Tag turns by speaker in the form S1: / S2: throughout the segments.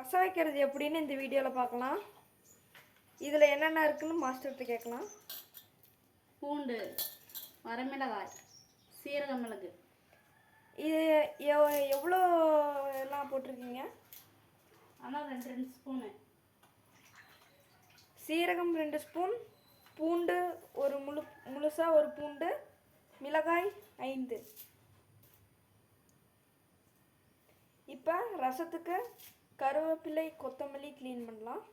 S1: ரசம் வைக்கிறது எப்படின்னு இந்த வீடியோவில் பார்க்கலாம். இதில் என்னென்ன இருக்குன்னு மாஸ்டர்கிட்ட கேட்கலாம்.
S2: பூண்டு, வரமிளகாய், சீரக மிளகு.
S1: இது எவ்வளோ எல்லாம் போட்டிருக்கீங்க?
S2: ஆனால் 2 ஸ்பூனு.
S1: சீரகம் 2 ஸ்பூன், பூண்டு ஒரு முழுசாக ஒரு பூண்டு, மிளகாய் 5. இப்போ ரசத்துக்கு கருவேப்பிலை கொத்தமல்லி க்ளீன் பண்ணலாம்.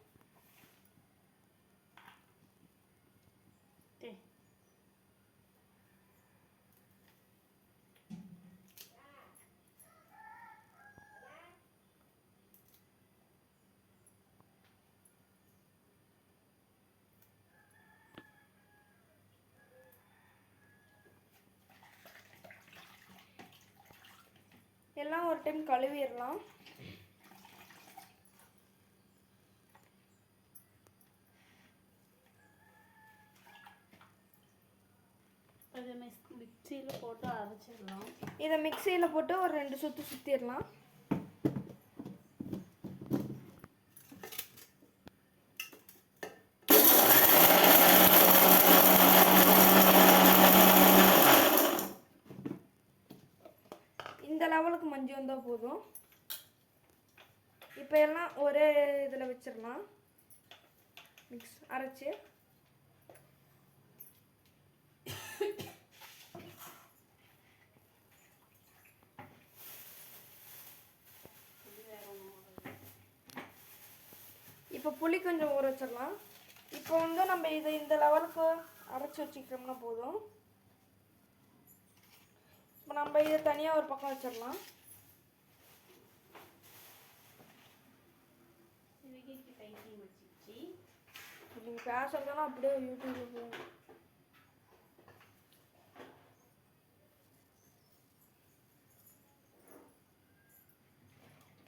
S1: எல்லாம் ஒரு டைம் கழுவிடலாம்.
S2: மிக்சியில் போட்டு அரைச்சிடலாம்.
S1: இதை மிக்சியில் போட்டு ஒரு 2 சுற்று சுற்றிடலாம். இந்த லெவலுக்கு மஞ்சி வந்தால் போதும். இப்போ எல்லாம் ஒரே இதில் வச்சிடலாம். அரைச்சி இப்போ புளி கொஞ்சம் ஊற வச்சிடலாம். இப்போ வந்து நம்ம இதை இந்த லெவலுக்கு அரைச்சி வச்சுக்கிட்டோம்னா போதும். இப்போ நம்ம இதை தனியாக ஒரு பக்கம் வச்சிடலாம். நீங்கள் பேசுறதுனா அப்படியே யூடியூப்ல போகும்.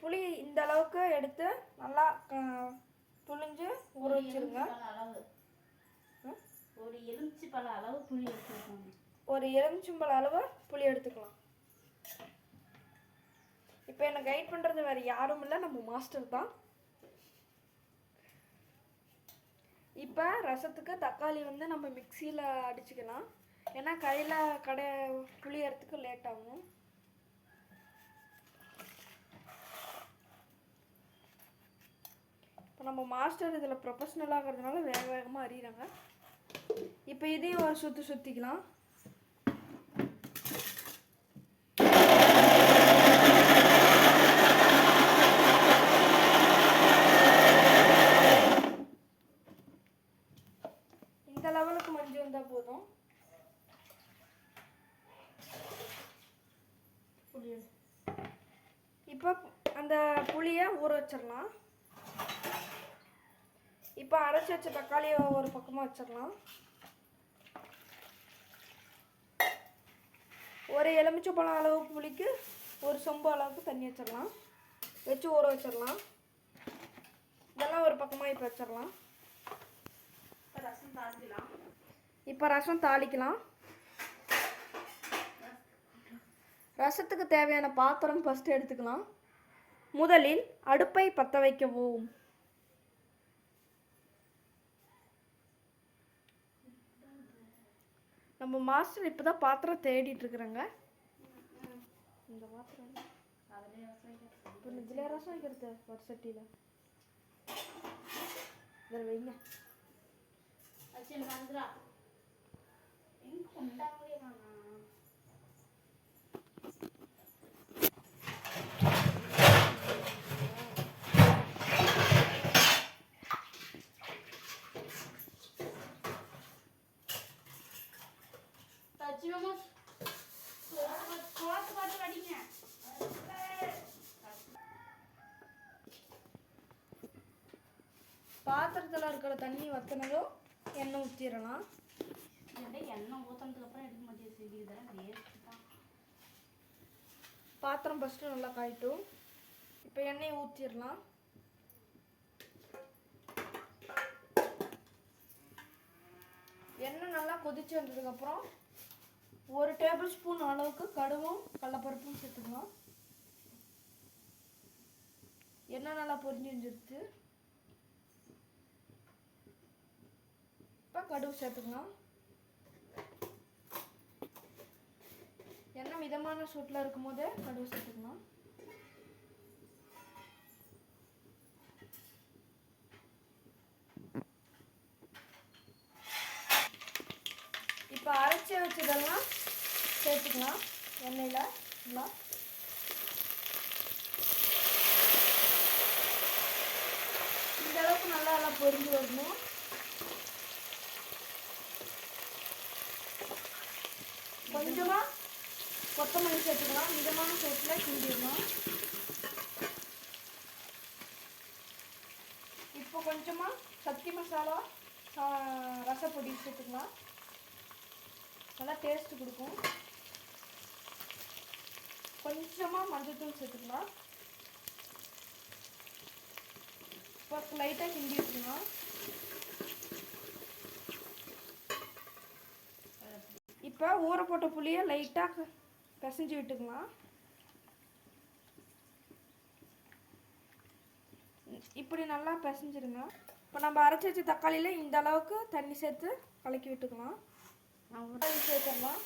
S1: புளி இந்த அளவுக்கு எடுத்து நல்லா புளிஞ்சு ஊற வச்சிருங்க.
S2: ஒரு எலுமிச்சம்பழ அளவு புளி எடுத்துக்கோங்க.
S1: ஒரு எலுமிச்சம்பழ அளவு புளி எடுத்துக்கலாம். இப்போ என்னை கைட் பண்ணுறது வேறு யாரும் இல்லை, நம்ம மாஸ்டர் தான். இப்போ ரசத்துக்கு தக்காளி வந்து நம்ம மிக்சியில் அடிச்சுக்கலாம். ஏன்னா கையில் புளியறதுக்கு லேட் ஆகும். இப்போ நம்ம மாஸ்டர் இதில் ப்ரொஃபஷ்னலாகிறதுனால வேக வேகமாக அறிகிறாங்க. இப்போ இதையும் ஒரு சுற்றிக்கலாம். இந்த லெவலுக்கு மஞ்சள் வந்தால் போதும். இப்போ அந்த புளியை ஊற வச்சிடலாம். இப்போ அரைச்சி வச்ச தக்காளியை ஒரு பக்கமாக வச்சிடலாம். ஒரு எலுமிச்சம்பழம் அளவு புளிக்கு ஒரு சொம்பு அளவுக்கு தண்ணி வச்சிடலாம். வச்சு ஊற வச்சிடலாம். இதெல்லாம் ஒரு பக்கமாக இப்போ வச்சிடலாம். இப்போ ரசம் தாளிக்கலாம். ரசத்துக்கு தேவையான பாத்திரம் ஃபஸ்ட்டு எடுத்துக்கலாம். முதலில் அடுப்பை பற்ற வைக்கவும். நம்ம மாஸ்டர் இப்போ தான் பாத்திரம் தேடிட்டு இருக்கிறாங்க. இந்த பாத்திரம் இப்போ இதில் ரசம் வைக்கிறது ஒரு சட்டியில் இதில் வைங்க. பாத்திரத்தில் இருக்கிற தண்ணி வற்றினதும் எண்ணெய் ஊற்றிடலாம்.
S2: எண்ணெய் ஊற்றினதுக்கு அப்புறம் எடுக்க மாட்டேங்குது.
S1: பாத்திரம் ஃபஸ்ட்டு நல்லா காயிட்டும். இப்போ எண்ணெயை ஊற்றிடலாம். எண்ணெய் நல்லா கொதிச்சு வந்ததுக்கப்புறம் 1 டேபிள் ஸ்பூன் அளவுக்கு கடுகும் கடலைப்பருப்பும் சேர்த்துக்கலாம். எண்ணெய் நல்லா பொரிஞ்சு வந்துருச்சு. இப்போ கடுகு சேர்த்துக்கலாம். எண்ணெய் மிதமான சூட்டில் இருக்கும் போதே கடுகு சேர்த்துக்கலாம். இப்போ அரைச்சி வச்சதெல்லாம் சேர்த்துக்கலாம் எண்ணெயில். இந்த அளவுக்கு நல்லா எல்லாம் பொரிஞ்சு வரணும். கொஞ்சமாக கொத்தமல்லி சேர்த்துக்கலாம். மிதமான சூட்டில் கிண்டிடணும். இப்போ கொஞ்சமாக சக்தி மசாலா ரசப்பொடி சேர்த்துக்கலாம். நல்லா டேஸ்ட் கொடுக்கும். கொஞ்சமாக மஞ்சள்தூள் சேர்த்துக்கலாம். இப்போ லைட்டாக கிண்டி விட்டுக்கலாம். இப்போ ஊற போட்ட புளியை லைட்டாக பிசைஞ்சு விட்டுக்கலாம். இப்படி நல்லா பிசைஞ்சிருங்க. இப்போ நம்ம அரைச்சி வச்ச தக்காளியில் இந்த அளவுக்கு தண்ணி சேர்த்து கலக்கி விட்டுக்கலாம். சேர்த்துடலாம்.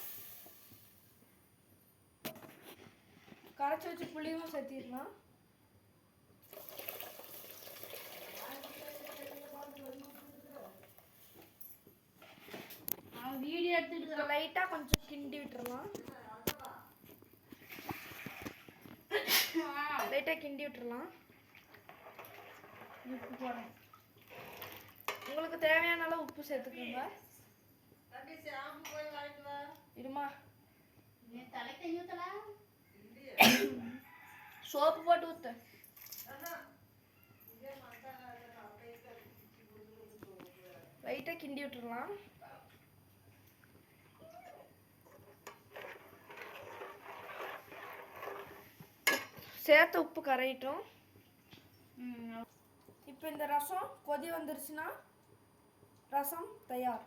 S1: கரைச்சி வச்ச புளியும் சேர்த்திடலாம்.
S2: வீடியோ எடுத்துட்டு
S1: லைட்டாக கொஞ்சம் கிண்டி விட்டுறலாம். லைட்டாக கிண்டி விட்டுறலாம்.
S2: உப்பு போடுறேன்.
S1: உங்களுக்கு தேவையான அளவு உப்பு சேர்த்துக்கோங்க. இருமா,
S2: தலைக்கு ஊத்தல
S1: சோப்பு போட்டு ஊற்று. லைட்டாக கிண்டி விட்டுறலாம். சேர்த்த உப்பு கரையிட்டோம். இப்போ இந்த ரசம் கொதி வந்துருச்சுன்னா ரசம் தயார்.